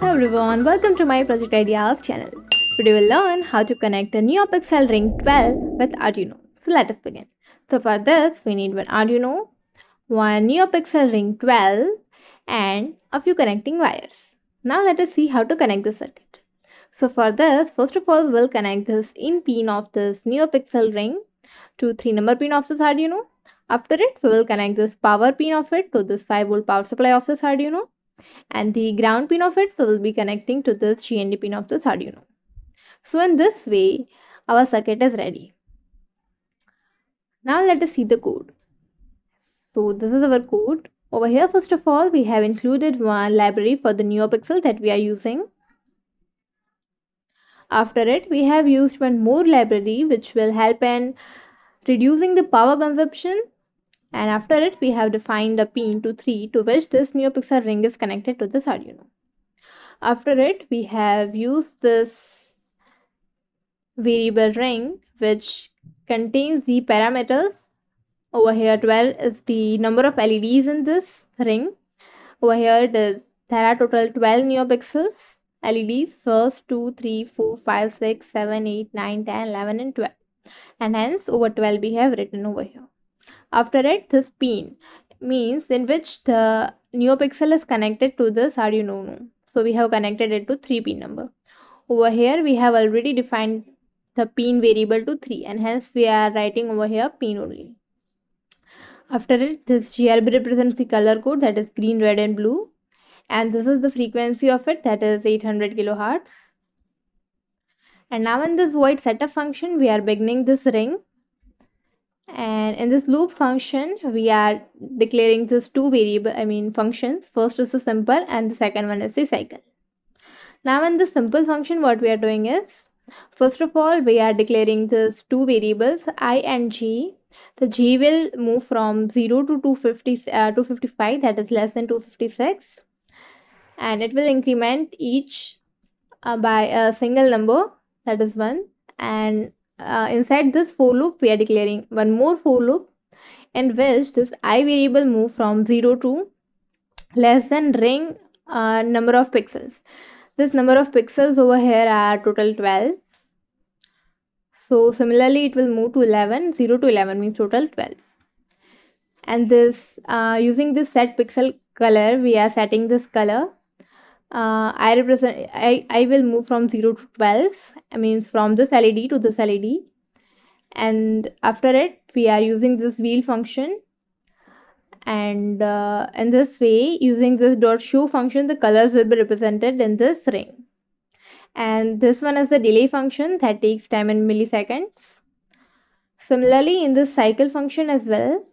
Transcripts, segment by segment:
Hello everyone, welcome to my Project Ideas channel. Today we'll learn how to connect a NeoPixel Ring 12 with Arduino. So let us begin. So for this, we need one Arduino, one NeoPixel Ring 12 and a few connecting wires. Now let us see how to connect the circuit. So for this, first of all, we'll connect this in pin of this NeoPixel Ring to 3 number pin of this Arduino. After it, we will connect this power pin of it to this 5-volt power supply of this Arduino. And the ground pin of it will be connecting to this GND pin of this Arduino. So in this way, our circuit is ready. Now let us see the code. So this is our code. Over here, first of all, we have included one library for the NeoPixel that we are using. After it, we have used one more library which will help in reducing the power consumption. And after it, we have defined a pin to 3 to which this NeoPixel ring is connected to this Arduino. After it, we have used this variable ring which contains the parameters. Over here, 12 is the number of LEDs in this ring. Over here, there are total 12 NeoPixels LEDs. First, 2, 3, 4, 5, 6, 7, 8, 9, 10, 11 and 12. And hence, over 12 we have written over here. After it, this pin means in which the NeoPixel is connected to this Arduino Uno. So we have connected it to 3 pin number. Over here, we have already defined the pin variable to 3 and hence we are writing over here pin only. After it, this GRB represents the color code, that is green, red and blue. And this is the frequency of it, that is 800 kilohertz. And now in this void setup function, we are beginning this ring. And in this loop function, we are declaring these two functions. First is the simple and the second one is the cycle. Now in the simple function, what we are doing is, first of all, we are declaring these two variables I and j. The j will move from 0 to 255, that is less than 256. And it will increment each by a single number, that is 1. And inside this for loop, we are declaring one more for loop in which this I variable move from 0 to less than ring number of pixels. This number of pixels over here are total 12. So similarly, it will move to 11. 0 to 11 means total 12. And this using this set pixel color, we are setting this color. I will move from 0 to 12, means from this LED to this LED. And after it, we are using this wheel function. And in this way, using this dot show function, the colors will be represented in this ring. And this one is the delay function that takes time in milliseconds. Similarly, in this cycle function as well,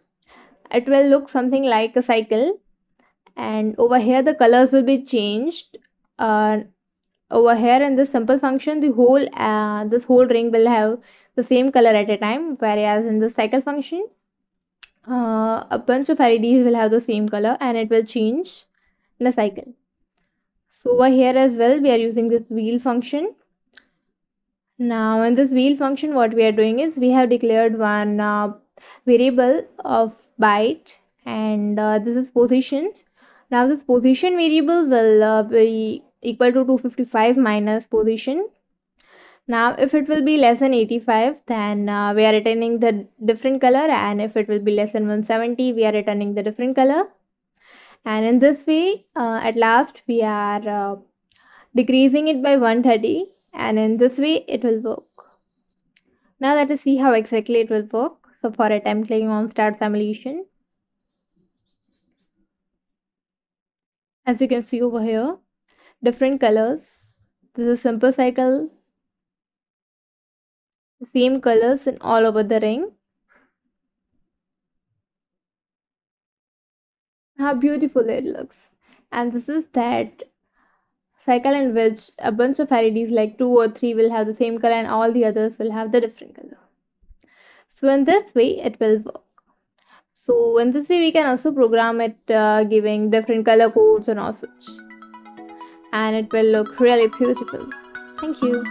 it will look something like a cycle. And over here, the colors will be changed. Over here in this simple function, the whole this whole ring will have the same color at a time, whereas in the cycle function, a bunch of LEDs will have the same color and it will change in a cycle. So over here as well, we are using this wheel function. Now in this wheel function, what we are doing is we have declared one variable of byte, and this is position. Now this position variable will be equal to 255 minus position. Now if it will be less than 85, then we are returning the different color, and if it will be less than 170, we are returning the different color. And in this way, at last we are decreasing it by 130, and in this way it will work. Now let us see how exactly it will work. So for it, I'm clicking on start simulation. As you can see over here, different colors. This is a simple cycle. The same colors in all over the ring. How beautiful it looks. And this is that cycle in which a bunch of LEDs like 2 or 3 will have the same color and all the others will have the different color. So in this way, it will work. So in this way, we can also program it giving different color codes and all such. And it will look really beautiful. Thank you.